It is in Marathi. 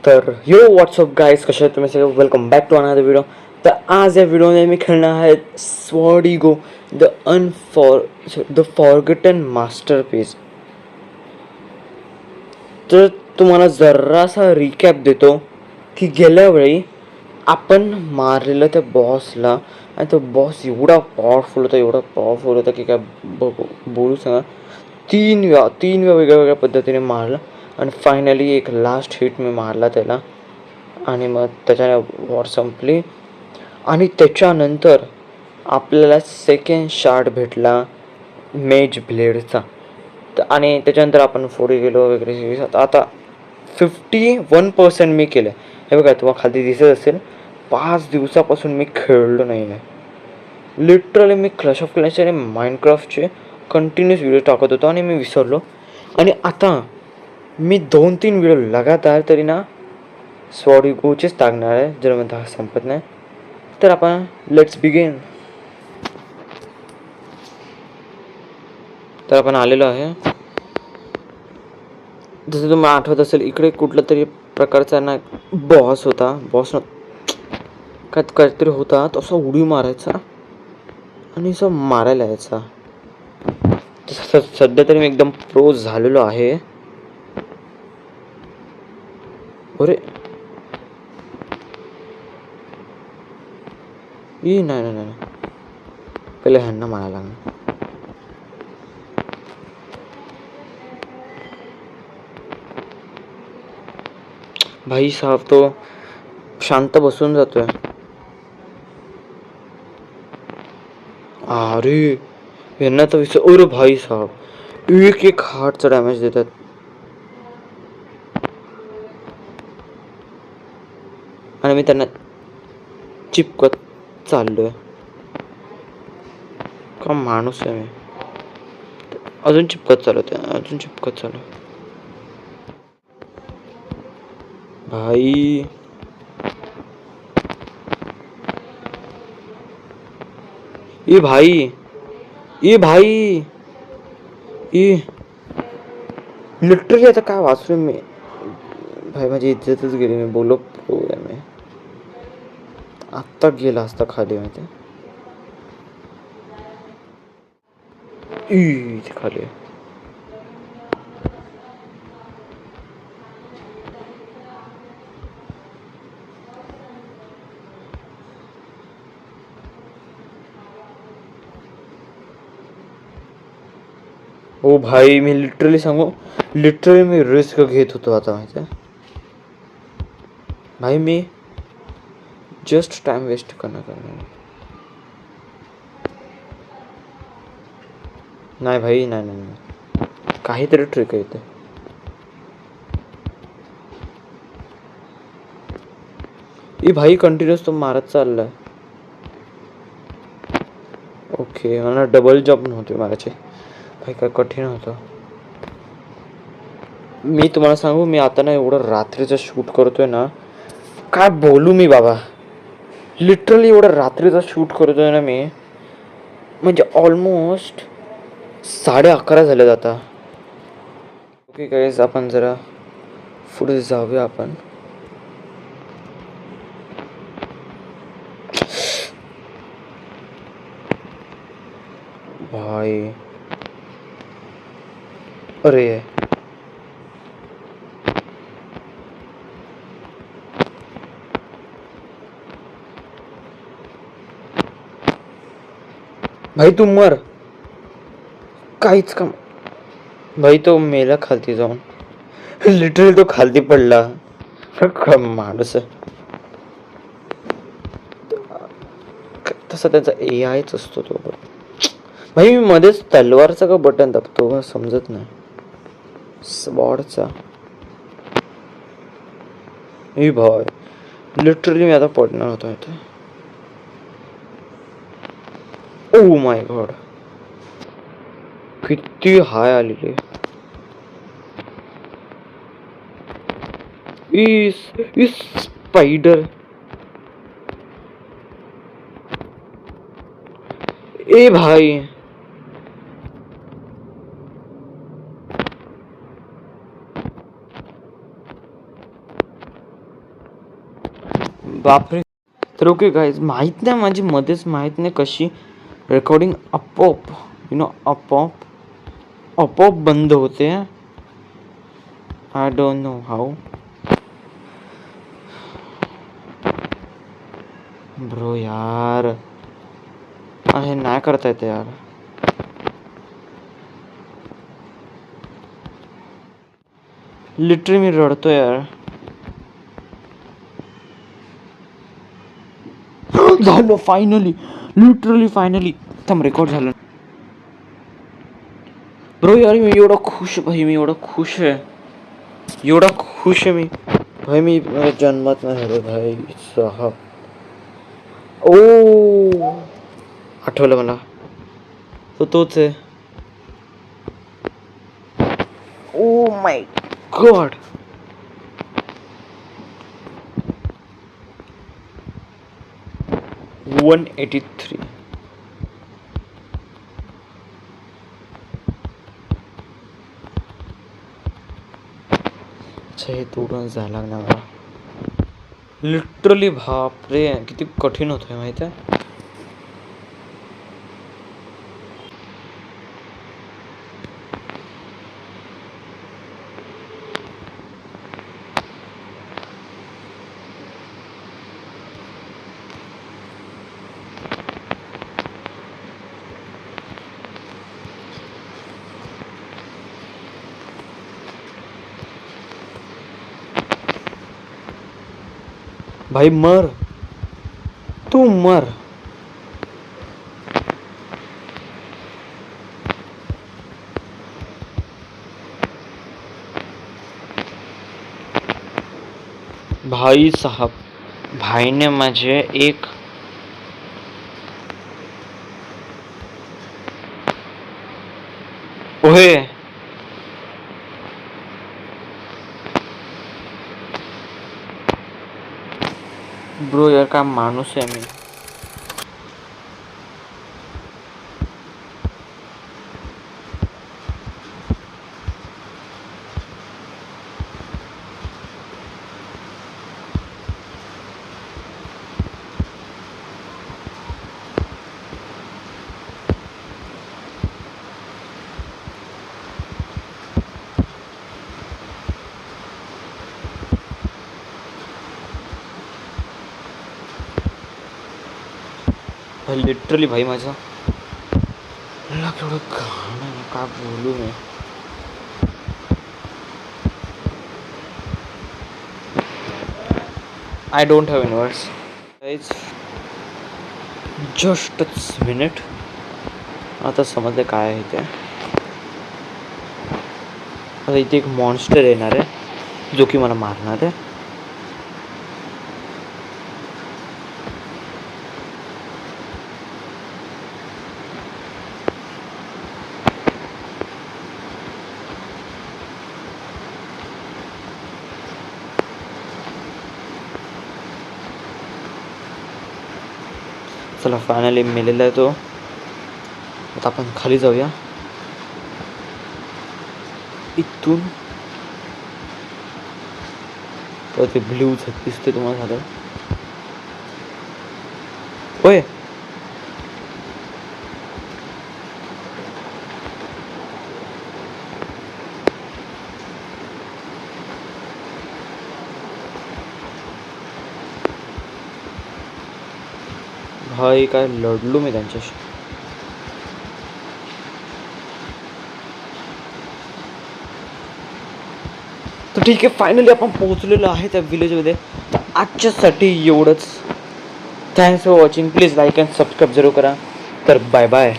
तर यो व्हॉट्सअप गाईज, कसे आहेत तुम्ही सगळे? Welcome back to another video. तर आज या व्हिडिओमध्ये मी खेळणार आहे स्वॉर्डिगो द फॉरगेटन मास्टरपीस. तर तुम्हाला जरासा रिकॅप देतो की गेल्या वेळी आपण मारलेलं त्या बॉसला, आणि तो बॉस एवढा पॉवरफुल होता की काय बोलू सांगा. तीन वेगळ्या वेगळ्या पद्धतीने मारलं आणि फायनली एक लास्ट हिट मी मारला त्याला, आणि मग त्याच्याने वॉर संपली. आणि त्याच्यानंतर आपल्याला सेकंड शार्ट भेटला मेज ब्लेडचा. आणि त्याच्यानंतर आपण पुढे गेलो वगैरे. आता 51% मी केलं. हे बघा, तुम्हाला खाली दिसत असेल, 5 दिवसापासून मी खेळलो नाही आहे. लिटरली मी क्लॅश ऑफ क्लॅन्सचे आणि माइनक्राफ्टचे कंटिन्यूस व्हिडिओ टाकत होतो आणि मी विसरलो. आणि आता मी 2-3 व्हिडिओ लगातार तरी ना स्वॉर्डिगोचेच टाकणार आहे, जर मग हा संपत नाही तर. आपण लेट्स बिगिन. तर आपण आलेलो आहे. जसं तुम्हाला आठवत असेल, इकडे कुठला तरी प्रकारचा ना बॉस होता. बॉस काहीतरी होता, तसा उडी मारायचा आणि असं मारायला यायचा. सध्या तरी मी एकदम प्रो झालेलो आहे. अरे नाही, पहिले ह्यांना मारायला लागणार. भाई साहब तो शांत बसून जातोय. अरे यांना तर अरे भाई साहब, एक हार्टचा डॅमेज देतात. आणि मी त्यांना चिपकत चाललोय. का माणूस आहे मी. अजून चिपकत चालू. भाई ए भाई लिटरली आता काय वाचलो मी. भाई माझी इज्जतच गेली. मी बोलो प्रो आहे मी. आत्ता गेला असता खाली माहिती. खाली ओ भाई, मी लिटरली मी रिस्क घेत होतो आता माहिती आहे भाई. मी जस्ट टाइम वेस्ट करणार नाही भाई. नाही, काहीतरी ट्रिक आहे इथे. भाई कंटिन्यूस तो मारत चाललाय. ओके, मला डबल जॉब नव्हते मारायचे भाई. काय कठीण होतं. मी तुम्हाला सांगू, मी आता ना एवढं रात्रीचं शूट करतोय ना, काय बोलू मी बाबा. लिटरली एवढं रात्रीचं शूट करतोय ना मी, म्हणजे ऑलमोस्ट 11:30 झाले आता. ओके गाईज, आपण जरा पुढे जाऊया. आपण भाई अरे भाई तू मर. काहीच काम. भाई तो मेला खालती जाऊन. लिटरली तो खालती पडला. माणूस तसा त्याचा AIच असतो तो. भाई मी मध्येच तलवारचा का बटन दाबतो समजत नाही. स्वॉर्डचा. भाई लिटरली मी आता पडणार होतो इथे. ओ माय गॉड, किती हाय आलेली. स्पाइडर. भाई बापरे. तर ओके गाईज, माहीत नाही माझी मध्येच माहीत नाही कशी रेकॉर्डिंग आपोआप आपोआप बंद होते. I don't know how. Bro यार, हे नाही करता येते यार. लिटरली मी रडतो यार. झालं फायनली, लिटरली फायनली. थांब, रेकॉर्ड झालं. ब्रो यार मी एवढा खुश भाई, मी एवढा खुश आहे मी भाई. मी जन्मात नाही झालो भाई साहब. ओ आठवलं मला, तो तोच आहे. Oh my God. $183. अच्छा, हे तोडून जायला लागणार मला. लिटरली बापरे, किती कठीण होतंय माहिती आहे. भाई मर, तू मर. भाई साहब, भाईने माझे एक ओहे. ब्रो यार काय माणूस आहे मी. लिटरली भाई माझं केवढं घाण आहे, काय बोलू मी. I don't have any words guys. जस्टच मिनिट, आता समजलं काय आहे ते. आता इथे एक मॉन्स्टर येणार आहे जो की मला मारणार आहे. चला फायनली मेलेला आहे तो. आता आपण खाली जाऊया इथून. तर ते ब्ल्यू दिसते तुम्हाला झालं. होय, भाई काय लढलो मी त्यांच्याशी. तर ठीक आहे, फायनली आपण पोहोचलेलो आहे त्या विलेजमध्ये. तर आजच्यासाठी एवढंच. Thanks for watching. Please like and subscribe जरूर करा. तर बाय बाय.